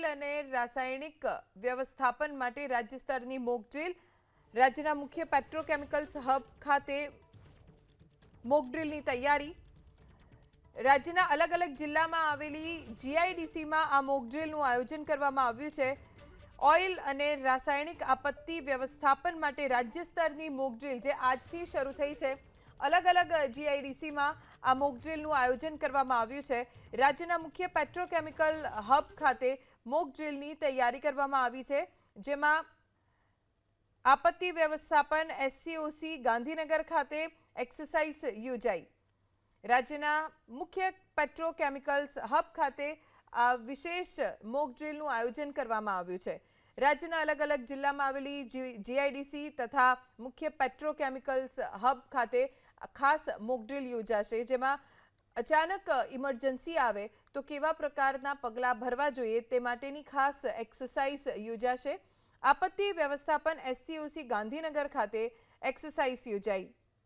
અને રાસાયણિક વ્યવસ્થાપન માટે રાજ્ય સ્તરની મોક ડ્રીલ રાજ્યના મુખ્ય પેટ્રોકેમિકલ્સ હબ ખાતે મોક ડ્રીલની તૈયારી રાજ્યના અલગ અલગ જિલ્લામાં આવેલી જીઆઈડીસીમાં આ મોક ડ્રીલનું આયોજન કરવામાં આવ્યું છે ઓઇલ અને રાસાયણિક આપત્તિ વ્યવસ્થાપન માટે રાજ્ય સ્તરની મોક ડ્રીલ જે આજથી શરૂ થઈ છે અલગ અલગ જીઆઈડીસીમાં આ મોક ડ્રીલનું આયોજન કરવામાં આવ્યું છે રાજ્યના મુખ્ય પેટ્રોકેમિકલ હબ ખાતે મોક ડ્રીલની તૈયારી કરવામાં આવી છે જેમાં આપત્તિ વ્યવસ્થાપન એસસીઓસી ગાંધીનગર ખાતે એક્સરસાઇઝ યોજાઈ રાજ્યના મુખ્ય પેટ્રોકેમિકલ્સ હબ ખાતે આ વિશેષ મોક ડ્રીલનું આયોજન કરવામાં આવ્યું છે રાજ્યના અલગ અલગ જિલ્લામાં આવેલી જીઆઈડીસી તથા મુખ્ય પેટ્રોકેમિકલ્સ હબ ખાતે ખાસ મોક ડ્રીલ યોજાશે જેમાં અચાનક ઇમરજન્સી આવે તો કેવા પ્રકારના પગલાં ભરવા જોઈએ તે માટેની ખાસ એક્સરસાઇઝ યોજાશે આપત્તિ વ્યવસ્થાપન એસસીઓસી ગાંધીનગર ખાતે એક્સરસાઇઝ યોજાઈ